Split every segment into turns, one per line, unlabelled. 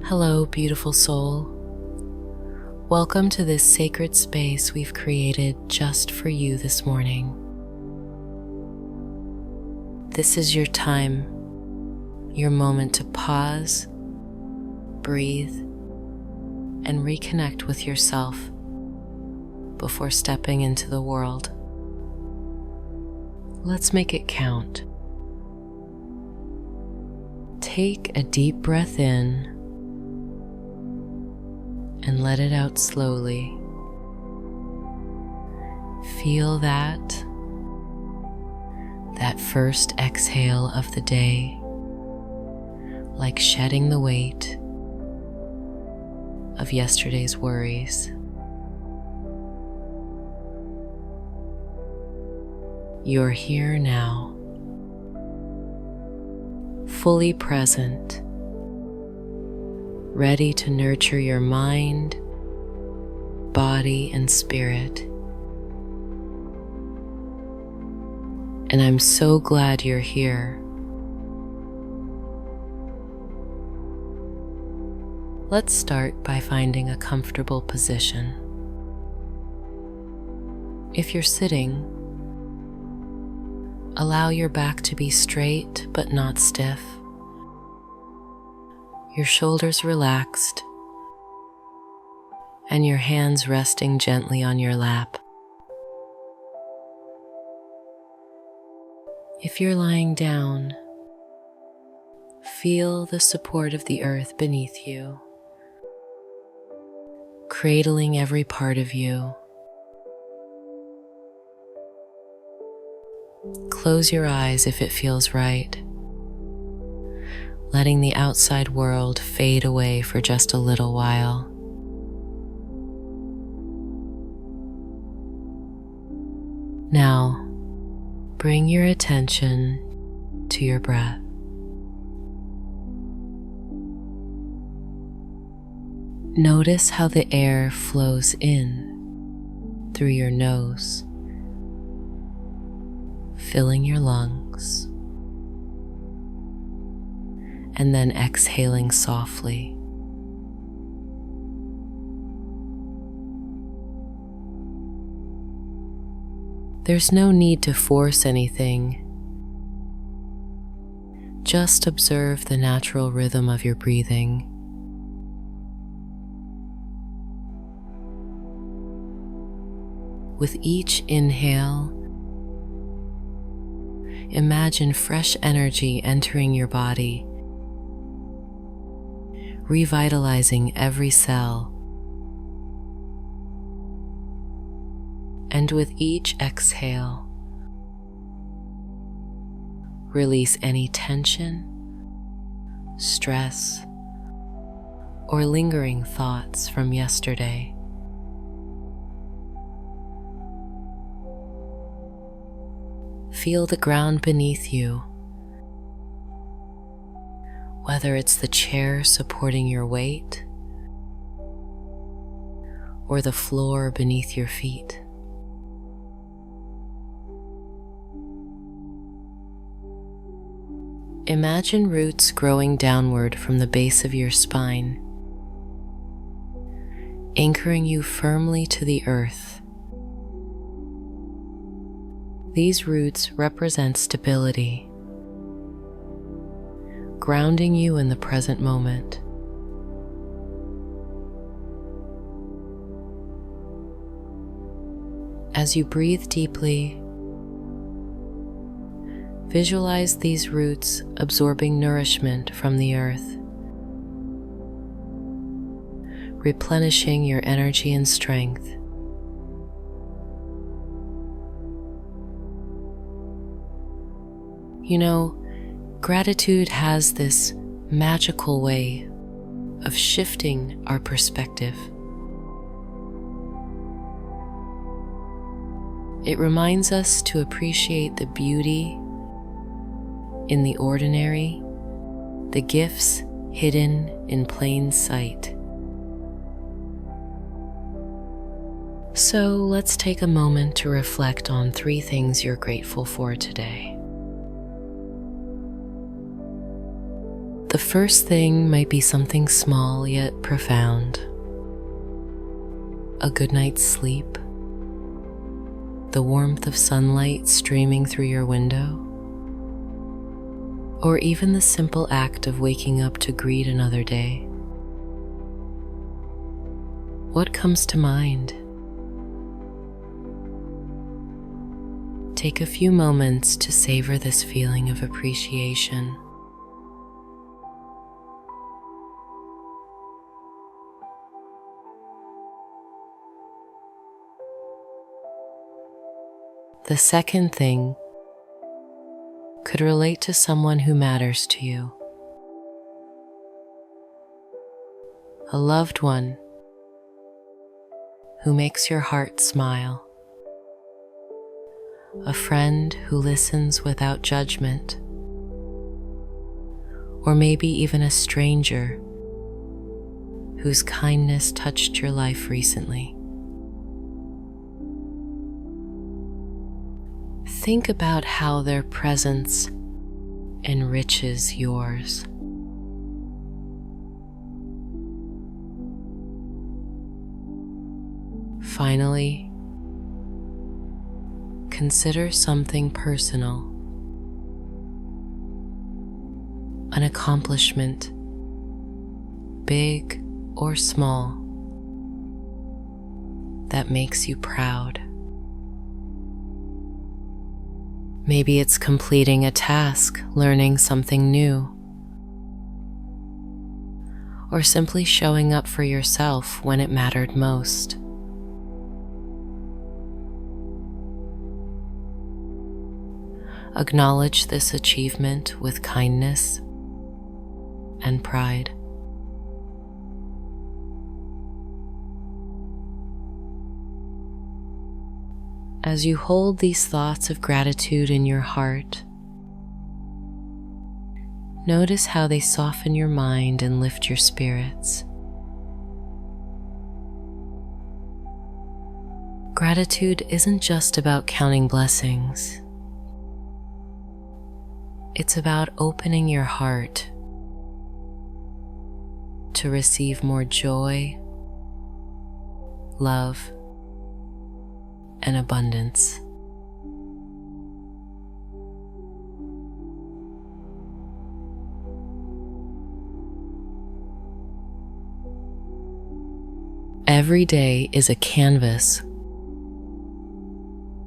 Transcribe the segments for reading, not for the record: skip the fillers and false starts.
Hello, beautiful soul. Welcome to this sacred space we've created just for you this morning. This is your time, your moment to pause, breathe, and reconnect with yourself before stepping into the world. Let's make it count. Take a deep breath in and let it out slowly. Feel that first exhale of the day, like shedding the weight of yesterday's worries. You're here now, fully present, ready to nurture your mind, body, and spirit. And I'm so glad you're here. Let's start by finding a comfortable position. If you're sitting, allow your back to be straight but not stiff. Your shoulders relaxed, and your hands resting gently on your lap. If you're lying down, feel the support of the earth beneath you, cradling every part of you. Close your eyes if it feels right, letting the outside world fade away for just a little while. Now, bring your attention to your breath. Notice how the air flows in through your nose, filling your lungs, and then exhaling softly. There's no need to force anything. Just observe the natural rhythm of your breathing. With each inhale, imagine fresh energy entering your body, revitalizing every cell. And with each exhale, release any tension, stress, or lingering thoughts from yesterday. Feel the ground beneath you, whether it's the chair supporting your weight or the floor beneath your feet. Imagine roots growing downward from the base of your spine, anchoring you firmly to the earth. These roots represent stability, grounding you in the present moment. As you breathe deeply, visualize these roots absorbing nourishment from the earth, replenishing your energy and strength. You know, gratitude has this magical way of shifting our perspective. It reminds us to appreciate the beauty in the ordinary, the gifts hidden in plain sight. So let's take a moment to reflect on 3 things you're grateful for today. The first thing might be something small yet profound. A good night's sleep, the warmth of sunlight streaming through your window, or even the simple act of waking up to greet another day. What comes to mind? Take a few moments to savor this feeling of appreciation. The second thing could relate to someone who matters to you. A loved one who makes your heart smile. A friend who listens without judgment. Or maybe even a stranger whose kindness touched your life recently. Think about how their presence enriches yours. Finally, consider something personal, an accomplishment, big or small, that makes you proud. Maybe it's completing a task, learning something new, or simply showing up for yourself when it mattered most. Acknowledge this achievement with kindness and pride. As you hold these thoughts of gratitude in your heart, notice how they soften your mind and lift your spirits. Gratitude isn't just about counting blessings. It's about opening your heart to receive more joy, love, and abundance. Every day is a canvas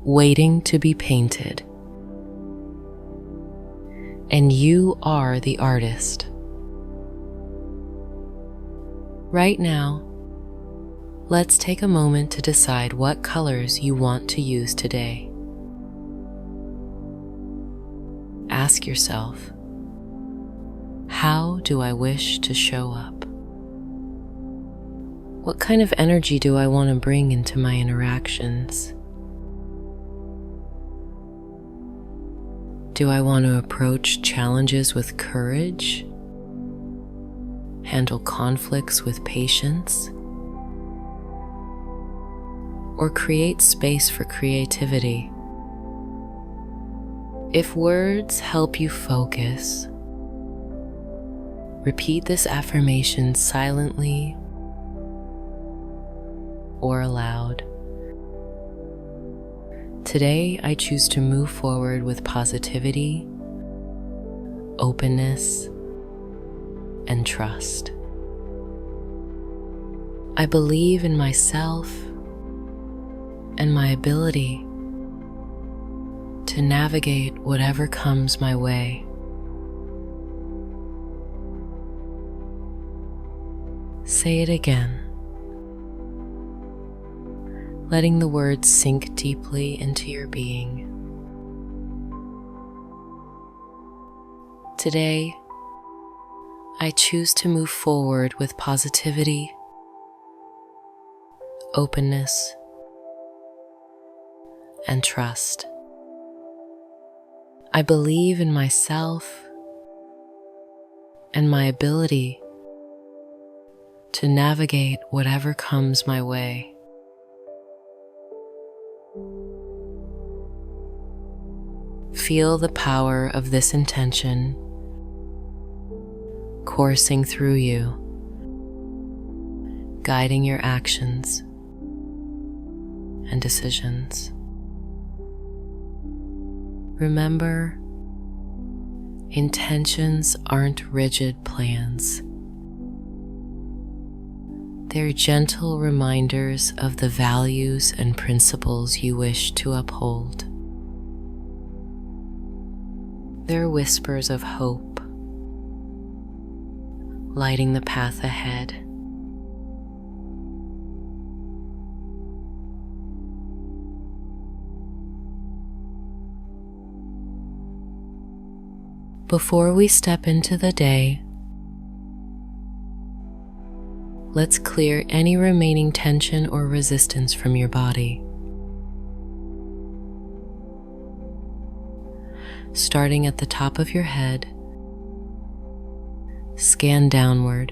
waiting to be painted, and you are the artist. Right now, let's take a moment to decide what colors you want to use today. Ask yourself, how do I wish to show up? What kind of energy do I want to bring into my interactions? Do I want to approach challenges with courage? Handle conflicts with patience? Or create space for creativity? If words help you focus, repeat this affirmation silently or aloud. Today, I choose to move forward with positivity, openness, and trust. I believe in myself and my ability to navigate whatever comes my way. Say it again, letting the words sink deeply into your being. Today, I choose to move forward with positivity, openness, and trust. I believe in myself and my ability to navigate whatever comes my way. Feel the power of this intention coursing through you, guiding your actions and decisions. Remember, intentions aren't rigid plans. They're gentle reminders of the values and principles you wish to uphold. They're whispers of hope, lighting the path ahead. Before we step into the day, let's clear any remaining tension or resistance from your body. Starting at the top of your head, scan downward,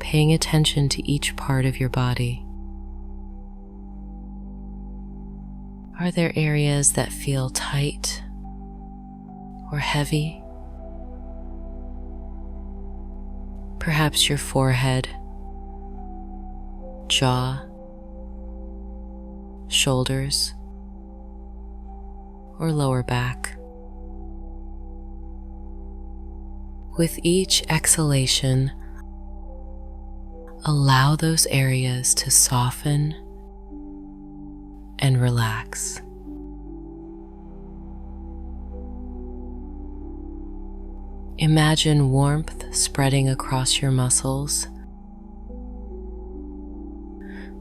paying attention to each part of your body. Are there areas that feel tight or heavy? Perhaps your forehead, jaw, shoulders, or lower back. With each exhalation, allow those areas to soften and relax. Imagine warmth spreading across your muscles,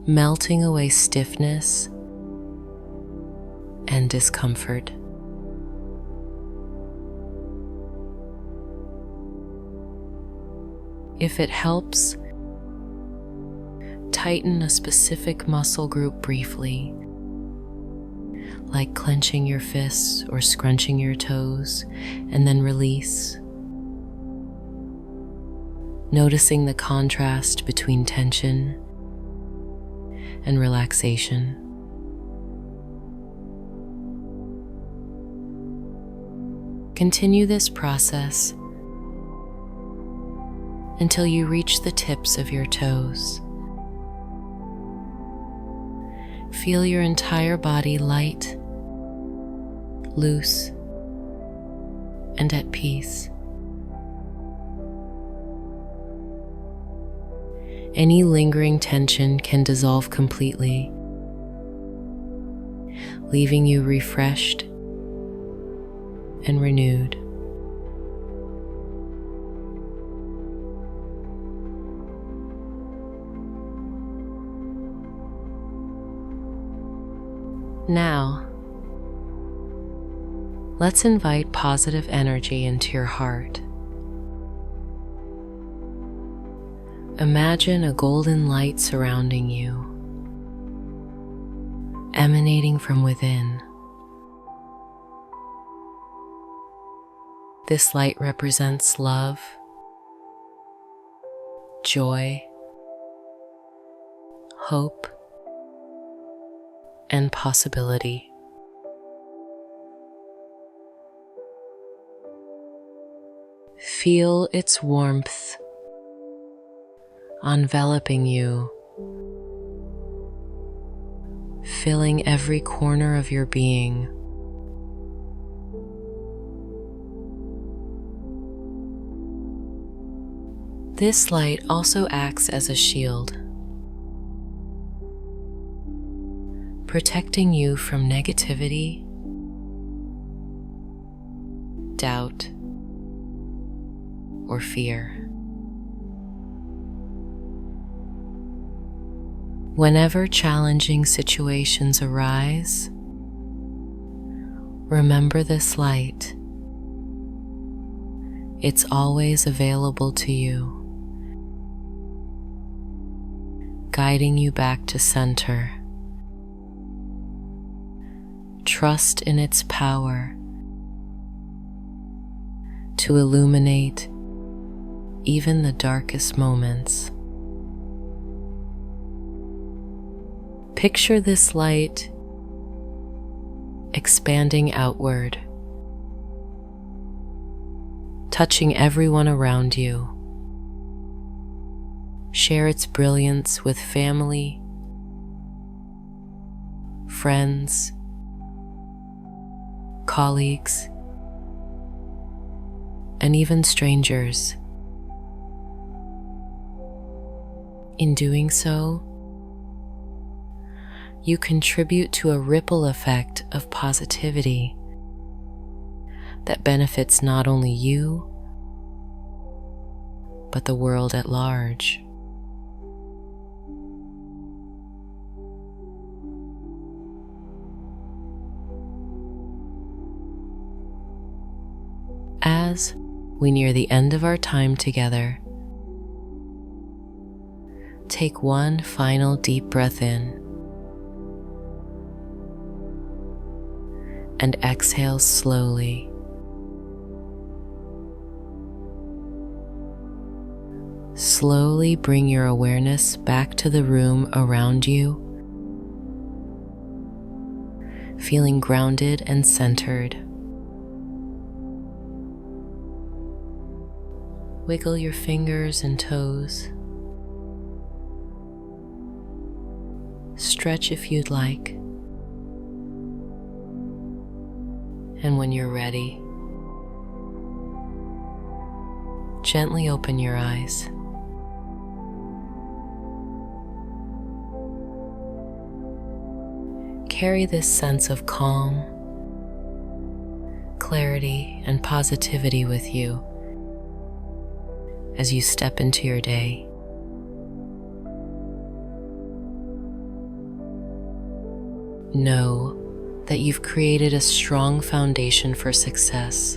melting away stiffness and discomfort. If it helps, tighten a specific muscle group briefly, like clenching your fists or scrunching your toes, and then release. Noticing the contrast between tension and relaxation. Continue this process until you reach the tips of your toes. Feel your entire body light, loose, and at peace. Any lingering tension can dissolve completely, leaving you refreshed and renewed. Now, let's invite positive energy into your heart. Imagine a golden light surrounding you, emanating from within. This light represents love, joy, hope, and possibility. Feel its warmth enveloping you, filling every corner of your being. This light also acts as a shield, protecting you from negativity, doubt, or fear. Whenever challenging situations arise, remember this light. It's always available to you, guiding you back to center. Trust in its power to illuminate even the darkest moments. Picture this light expanding outward, touching everyone around you. Share its brilliance with family, friends, colleagues, and even strangers. In doing so, you contribute to a ripple effect of positivity that benefits not only you, but the world at large. As we near the end of our time together, take one final deep breath in and exhale slowly. Slowly bring your awareness back to the room around you, feeling grounded and centered. Wiggle your fingers and toes. Stretch if you'd like. And when you're ready, gently open your eyes. Carry this sense of calm, clarity, and positivity with you as you step into your day. Know that you've created a strong foundation for success,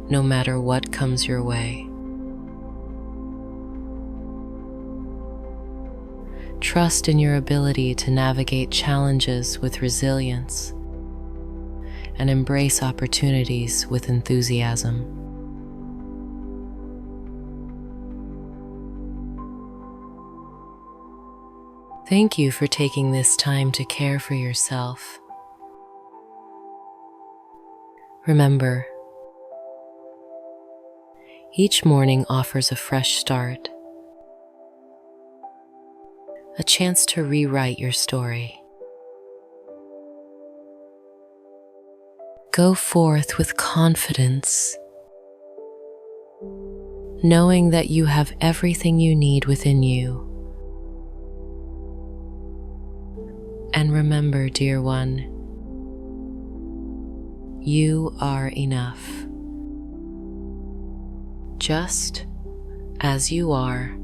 no matter what comes your way. Trust in your ability to navigate challenges with resilience and embrace opportunities with enthusiasm. Thank you for taking this time to care for yourself. Remember, each morning offers a fresh start, a chance to rewrite your story. Go forth with confidence, knowing that you have everything you need within you. And remember, dear one, you are enough, just as you are.